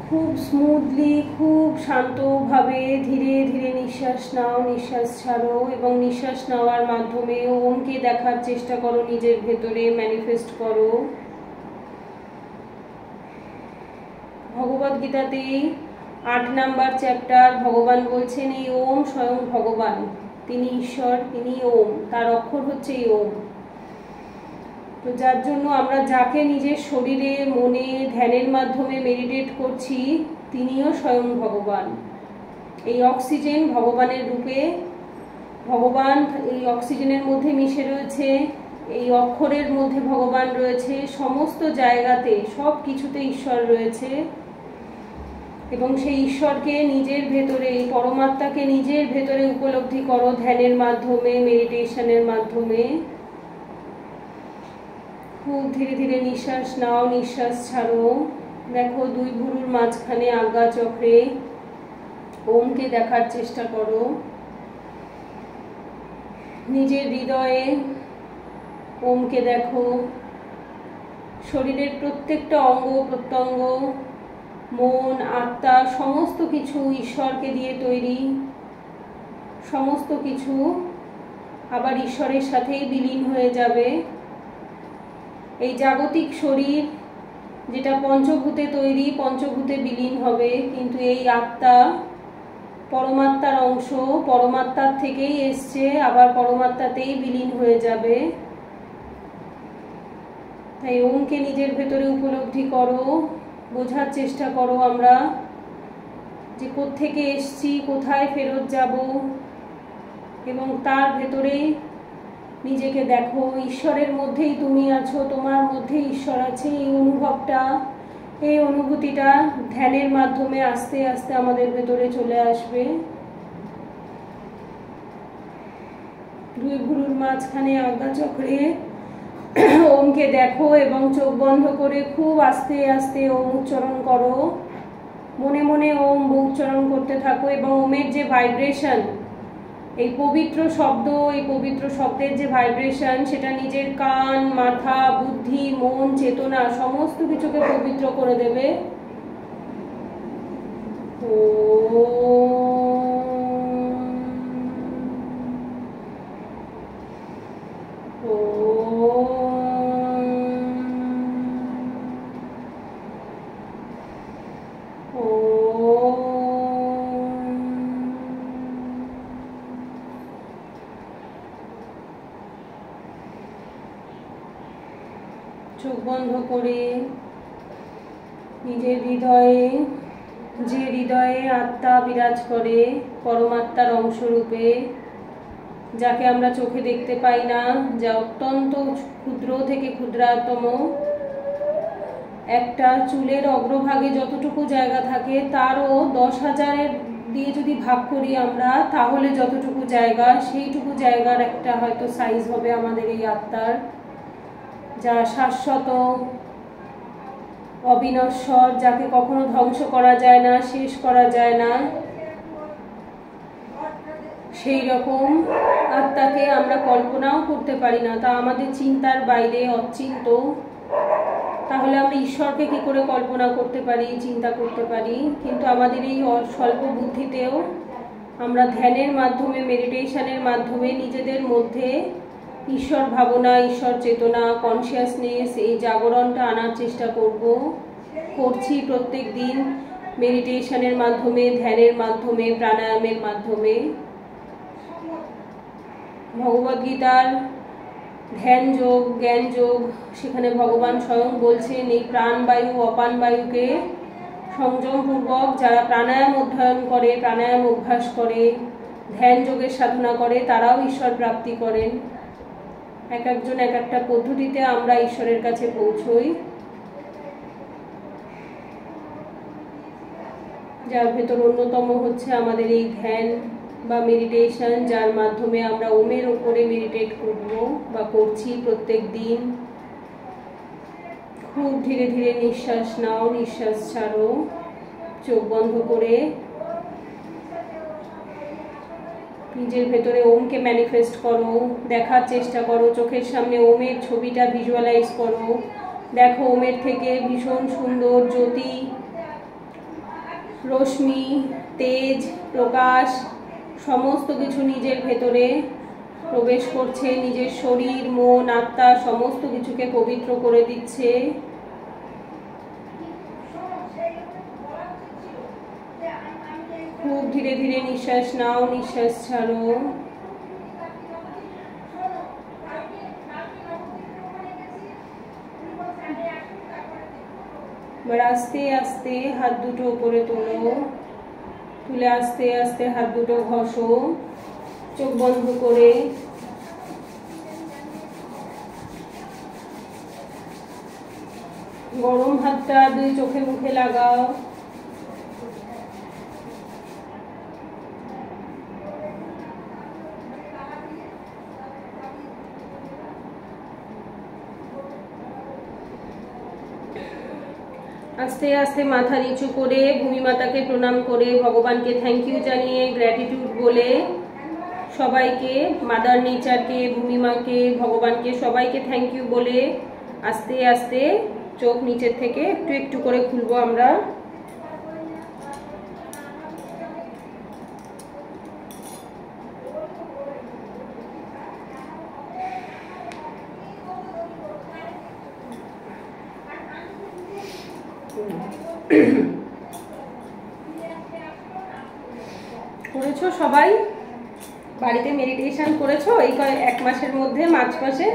খুব স্মুথলি, খুব শান্তভাবে ধীরে ধীরে নিঃশ্বাস নাও, নিঃশ্বাস ছাড়ো এবং নিঃশ্বাস নেওয়ার মাধ্যমে ওমকে দেখার চেষ্টা করো, নিজের ভেতরে ম্যানিফেস্ট করো। ভগবদ্গীতাতে 8 নাম্বার চ্যাপ্টার ভগবান বলছেন এই ওম স্বয়ং ভগবান, তিনি ঈশ্বর, তিনি ওম, তার অক্ষর হচ্ছে এই ওম। তো যার জন্য আমরা যাকে নিজের শরীরে, মনে, ধ্যানের মাধ্যমে মেডিটেট করছি তিনিও স্বয়ং ভগবান। এই অক্সিজেন ভগবানের রূপে, ভগবান এই অক্সিজেনের মধ্যে মিশে রয়েছে, এই অক্ষরের মধ্যে ভগবান রয়েছে, সমস্ত জায়গাতে, সব কিছুতে ঈশ্বর রয়েছে। এবং সেই ঈশ্বরকে নিজের ভেতরে, এই পরমাত্মাকে নিজের ভেতরে উপলব্ধি করো ধ্যানের মাধ্যমে, মেডিটেশনের মাধ্যমে। খুব ধীরে ধীরে নিঃশ্বাস নাও, নিঃশ্বাস ছাড়ো। দেখো 2 ভুরুর মাঝখানে আজ্ঞা চক্রে ওমকে দেখার চেষ্টা করো। নিজের হৃদয়ে ওমকে দেখো। শরীরের প্রত্যেকটা অঙ্গ প্রত্যঙ্গ, মন, আত্মা সমস্ত কিছু ঈশ্বরকে দিয়ে তৈরি। সমস্ত কিছু আবার ঈশ্বরের সাথেই বিলীন হয়ে যাবে। এই জাগতিক শরীর যেটা পঞ্চভূতে তৈরি, পঞ্চভূতে বিলীন হবে, কিন্তু এই আত্মা পরমাত্মার অংশ, পরমাত্মার থেকেই এসছে, আবার পরমাত্মাতেই বিলীন হয়ে যাবে। তাই ওমকে নিজের ভেতরে উপলব্ধি করো, বোঝার চেষ্টা করো আমরা যে কোত্থেকে এসছি, কোথায় ফেরত যাব, এবং তার ভেতরে নিজেকে দেখো। ঈশ্বরের মধ্যেই তুমি আছো, তোমার মধ্যেই ঈশ্বর আছে। এই অনুভবটা, এই অনুভূতিটা ধ্যানের মাধ্যমে আস্তে আস্তে আমাদের ভেতরে চলে আসবে। 2 ভুরুর মাঝখানে আজ্ঞা চক্রে ওমকে দেখো এবং চোখ বন্ধ করে খুব আস্তে আস্তে ওম উচ্চারণ করো। মনে মনে ওম উচ্চারণ করতে থাকো এবং ওমের যে ভাইব্রেশন, এই পবিত্র শব্দ, এই পবিত্র শব্দের যে ভাইব্রেশন, সেটা নিজের কান, মাথা, বুদ্ধি, মন, চেতনা সমস্ত কিছুকে পবিত্র করে দেবে। ও বন্ধ করে নিজের হৃদয়ে, যে হৃদয়ে আত্মা বিরাজ করে পরমাত্মার অংশরূপে, যাকে আমরা চোখে দেখতে পাই না, যা অত্যন্ত ক্ষুদ্র থেকে ক্ষুদ্রতম, একটা চুলের অগ্রভাগে যতটুকু জায়গা থাকে তারও 10,000 দিয়ে যদি ভাগ করি আমরা, তাহলে যতটুকু জায়গা, সেইটুকু জায়গার একটা হয়তো সাইজ হবে আমাদের এই আত্মার, যা শাশ্বত, অবিনশ্বর, যাকে কখনো ধ্বংস করা যায় না, শেষ করা যায় না। সেই রকম আত্মাকে আমরা কল্পনাও করতে পারি না, তা আমাদের চিন্তার বাইরে, অচিন্ত। তাহলে আমরা ঈশ্বরকে কি করে কল্পনা করতে পারি, চিন্তা করতে পারি? কিন্তু আমাদের এই স্বল্প বুদ্ধিতেও আমরা ধ্যানের মাধ্যমে, মেডিটেশনের মাধ্যমে নিজেদের মধ্যে ঈশ্বর ভাবনা, ঈশ্বর চেতনা, কনসিয়াসনেস, এই জাগরণটা আনার চেষ্টা করছি প্রত্যেক দিন মেডিটেশনের মাধ্যমে, ধ্যানের মাধ্যমে, প্রাণায়ামের মাধ্যমে। ভগবদ্গীতার ধ্যান যোগ, জ্ঞান যোগ, সেখানে ভগবান স্বয়ং বলছেন এই প্রাণবায়ু, অপান বায়ুকে সংযমপূর্বক যারা প্রাণায়াম অধ্যয়ন করে, প্রাণায়াম অভ্যাস করে, ধ্যান যোগের সাধনা করে, তারাও ঈশ্বর প্রাপ্তি করেন। এক একজন এক একটা পদ্ধতিতে আমরা ঈশ্বরের কাছে পৌঁছই, যার ভেতর অন্যতম হচ্ছে আমাদের এই ধ্যান বা মেডিটেশন, যার মাধ্যমে আমরা ওমের ওপরে মেডিটেট করব বা করছি প্রত্যেক দিন। খুব ধীরে ধীরে নিঃশ্বাস নাও, নিঃশ্বাস ছাড়ো, চোখ বন্ধ করে নিজের ভেতরে ওমকে ম্যানিফেস্ট করো, দেখার চেষ্টা করো, চোখের সামনে ওমের ছবিটা ভিজুয়ালাইজ করো। দেখো ওমের থেকে ভীষণ সুন্দর জ্যোতি, রশ্মি, তেজ, প্রকাশ সমস্ত কিছু নিজের ভেতরে প্রবেশ করছে, নিজের শরীর, মন, আত্মা সমস্ত কিছুকে পবিত্র করে দিচ্ছে। খুব ধীরে ধীরে নিঃশ্বাস নাও, নিঃশ্বাস ছাড়ো। এবার আস্তে আস্তে হাত দুটো উপরে তোলো, তুলে আস্তে আস্তে হাত দুটো ঘষো, চোখ বন্ধ করে। গরম হাতটা দুই চোখে মুখে লাগাও। আস্তে আস্তে মাথা নিচু করে ভূমি মাতাকে প্রণাম করে, ভগবানকে থ্যাংক ইউ জানিয়ে, গ্র্যাটিটিউড বলে, সবাইকে, মাদার নেচারকে, ভূমি মাকে, ভগবানকে সবাইকে থ্যাংক ইউ বলে আস্তে আস্তে চোখ নিচের থেকে একটু একটু করে খুলবো আমরা। করেছো সবাই? বাড়িতে মেডিটেশন করেছো এই এক মাসের মধ্যে, মার্চ মাসে?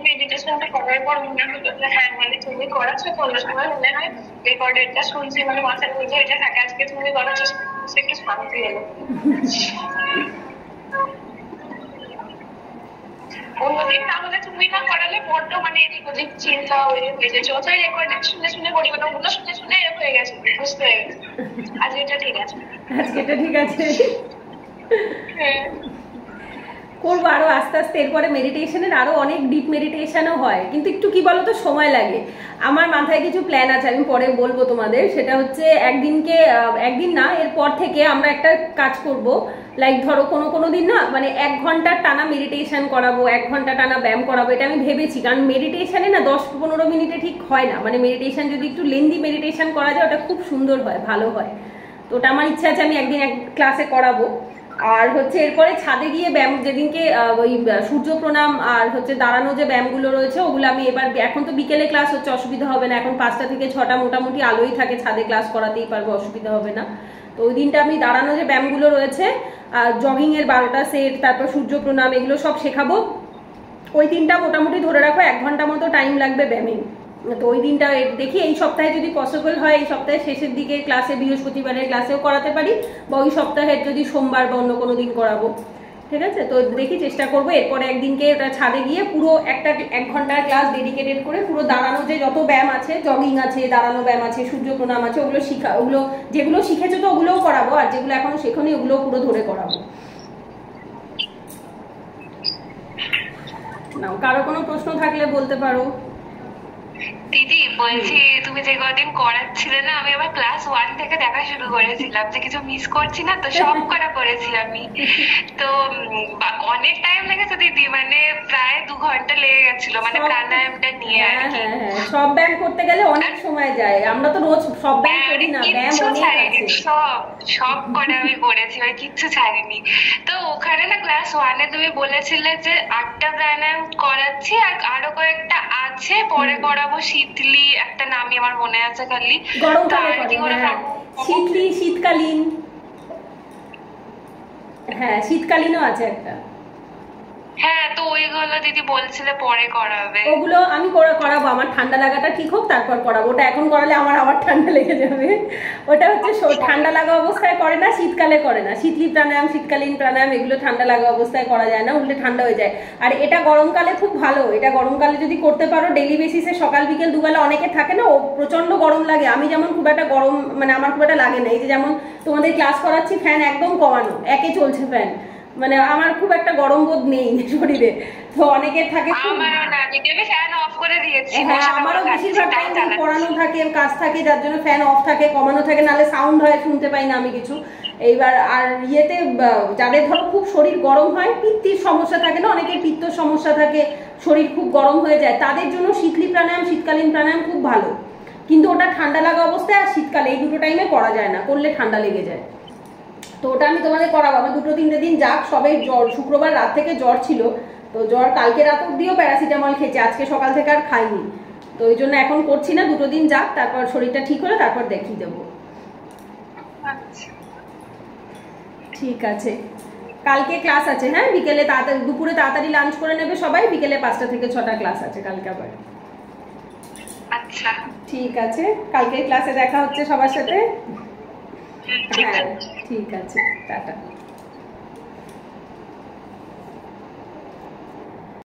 মেডিটেশনটা করার পর মনে হতো যে হ্যাঁ মানে তুমি করাচ্ছ, কোনো সময় মনে হয় রেকর্ডেডটা শুনছি, মানে মাথার মধ্যে এটা থাকে আজকে তুমি করাচ্ছ, একটু শান্তি এলো। অন্যদিন তাহলে তুমি না করালে বড্ড মানে এদিক ওদিক চিন্তা হয়ে যেত, ওটাই রেকর্ডেড শুনে শুনে পড়ি, ওগুলো শুনে শুনে হয়ে গেছে, বুঝতে হয়ে গেছে। আজ এটা ঠিক আছে, আজকে এটা ঠিক আছে। করবো আরো আস্তে আস্তে, এরপরে মেডিটেশনের আরো অনেক ডিপ মেডিটেশনও হয়, কিন্তু একটু কি বলতো সময় লাগে। আমার মাথায় কিছু প্ল্যান আছে, আমি পরে বলবো তোমাদের। সেটা হচ্ছে একদিন না, এরপর থেকে আমরা একটা কাজ করব, লাইক ধরো কোনো দিন না মানে 1 ঘন্টার টানা মেডিটেশন করাবো, 1 ঘন্টা টানা ব্যায়াম করাবো, এটা আমি ভেবেছি। কারণ মেডিটেশনে না 10-15 মিনিটে ঠিক হয় না, মানে মেডিটেশন যদি একটু লেন্দি মেডিটেশন করা যায় ওটা খুব সুন্দর হয়, ভালো হয়। তো ওটা আমার ইচ্ছা আছে, আমি একদিন এক ক্লাসে করাবো। আর হচ্ছে এরপরে ছাদে গিয়ে ব্যায়াম, যেদিনকে ওই সূর্য প্রণাম আর হচ্ছে দাঁড়ানো যে ব্যায়ামগুলো রয়েছে ওগুলো আমি এবার, এখন তো বিকেলে ক্লাস হচ্ছে, অসুবিধা হবে না, এখন 5টা থেকে 6টা মোটামুটি আলোই থাকে, ছাদে ক্লাস করাতেই পারবো, অসুবিধা হবে না। তো তো ওই দিনটা আমি দাঁড়ানো যে ব্যায়ামগুলো রয়েছে, জগিংয়ের 12টা সেট, তারপর সূর্য প্রণাম, এগুলো সব শেখাবো। ওই দিনটা মোটামুটি ধরে রাখো 1 ঘন্টা মতো টাইম লাগবে ব্যায়ামে। তো ওই দিনটা দেখি এই সপ্তাহে যদি পসিবল হয়, এই সপ্তাহে শেষের দিকে ক্লাসে, বৃহস্পতিবারের ক্লাসেও করাতে পারি, বা ওই সপ্তাহের যদি সোমবার বা অন্য কোনো দিন করাবো, ঠিক আছে? তো দেখি চেষ্টা করবো। এরপরে একদিনকে ওটা ছাদে গিয়ে পুরো 1 ঘন্টার ক্লাস ডেডিকেটেড করে পুরো দাঁড়ানো যে যত ব্যায়াম আছে, জগিং আছে, দাঁড়ানো ব্যায়াম আছে, সূর্য প্রণাম আছে, ওগুলো ওগুলো যেগুলো শিখেছো তো ওগুলোও করাবো, আর যেগুলো এখনো শেখোনি ওগুলোও পুরো ধরে করাবো। নাও, কারো কোনো প্রশ্ন থাকলে বলতে পারো। দিদি বলছি, তুমি যে কদিন করাচ্ছিলে না, আমি আবার ক্লাস 1 থেকে দেখা শুরু করেছিলাম, যে কিছু মিস করছি না, তো সব করা করেছি আমি। তো অনেক টাইম লেগেছে দিদি, মানে প্রায় 2 ঘন্টা লেগে গেছিল, মানে প্রাণায়ামটা নিয়ে আর কি। সব ব্যায়াম করতে গেলে অনেক সময় যায়, আমরা তো রোজ সব ব্যায়াম করি না, ব্যায়াম অনেক আছে। সব করে আমি করেছি, মানে কিচ্ছু ছাড়িনি। তো ওখানে না ক্লাস 1-এ তুমি বলেছিলে যে 8টা প্রাণায়াম করাচ্ছি, আর আরো কয়েকটা আছে পরে করাবো, শীতলি একটা নামই আমার মনে আছে খালি, গরমকালে করে। শীতলি, শীতকালীন, হ্যাঁ শীতকালীনও আছে একটা। হ্যাঁ, তো ওইগুলো দিদি বলছিলে পরে করাবে। ওগুলো আমি করাবো, আমার ঠান্ডা লাগাটা ঠিক হোক তারপর করাবো। ওটা এখন করালে আমার আবার ঠান্ডা লেগে যাবে। ওটা হচ্ছে ঠান্ডা লাগা অবস্থায় করে না, শীতকালে করে না। শীতলি প্রাণায়াম, শীতকালীন প্রাণায়াম এগুলো ঠান্ডা লাগা অবস্থায় করা যায় না, উল্টে ঠান্ডা হয়ে যায়। আর এটা গরমকালে খুব ভালো, এটা গরমকালে যদি করতে পারো ডেইলি বেসিসে, সকাল বিকেল দুবেলা। অনেকে থাকে না ও প্রচন্ড গরম লাগে, আমি যেমন খুব একটা গরম, মানে আমার খুব একটা লাগে না। এই যে যেমন তোমাদের ক্লাস করাচ্ছি, ফ্যান একদম কমানো, একে চলছে ফ্যান, মানে আমার খুব একটা গরম বোধ নেই শরীরে। তো অনেকের থাকে, আমারও না, আমি ফ্যান অফ করে দিয়েছি। হ্যাঁ, আমারও বেশিরভাগ টাইম পড়ানো থাকে, কাজ থাকে, যার জন্য ফ্যান অফ থাকে, কমানো থাকে, নাহলে সাউন্ড হয়, শুনতে পাই না আমি কিছু। এইবার আর ইয়েতে যাদের ধরো খুব শরীর গরম হয়, পিত্তির সমস্যা থাকে না, অনেকের পিত্তর সমস্যা থাকে, শরীর খুব গরম হয়ে যায়, তাদের জন্য শীতলি প্রাণায়াম, শীতকালীন প্রাণায়াম খুব ভালো। কিন্তু ওটা ঠান্ডা লাগা অবস্থায় আর শীতকালে এই দুটো টাইমে করা যায় না, করলে ঠান্ডা লেগে যায়। তো ওটা আমি তোমাদের করাবো। আমার 2-3 দিন যাক, সবে জ্বর, শুক্রবার রাত থেকে জ্বর ছিল, তো জ্বর কালকে রাত অব্দিও প্যারাসিটামল খেয়েছি, আজকে সকাল থেকে আর খাইনি। তো ওই জন্য এখন করছি না, 2 দিন যাক, তারপর শরীরটা ঠিক হলে তারপর দেখিয়ে দেবো। ঠিক আছে, কালকে ক্লাস আছে, হ্যাঁ বিকেলে তাড়াতাড়ি, দুপুরে তাড়াতাড়ি লাঞ্চ করে নেবে সবাই, বিকেলে 5টা থেকে 6টা ক্লাস আছে কালকে আবার। আচ্ছা ঠিক আছে, কালকে ক্লাসে দেখা হচ্ছে সবার সাথে। হ্যাঁ ঠিক আছে, টাটা।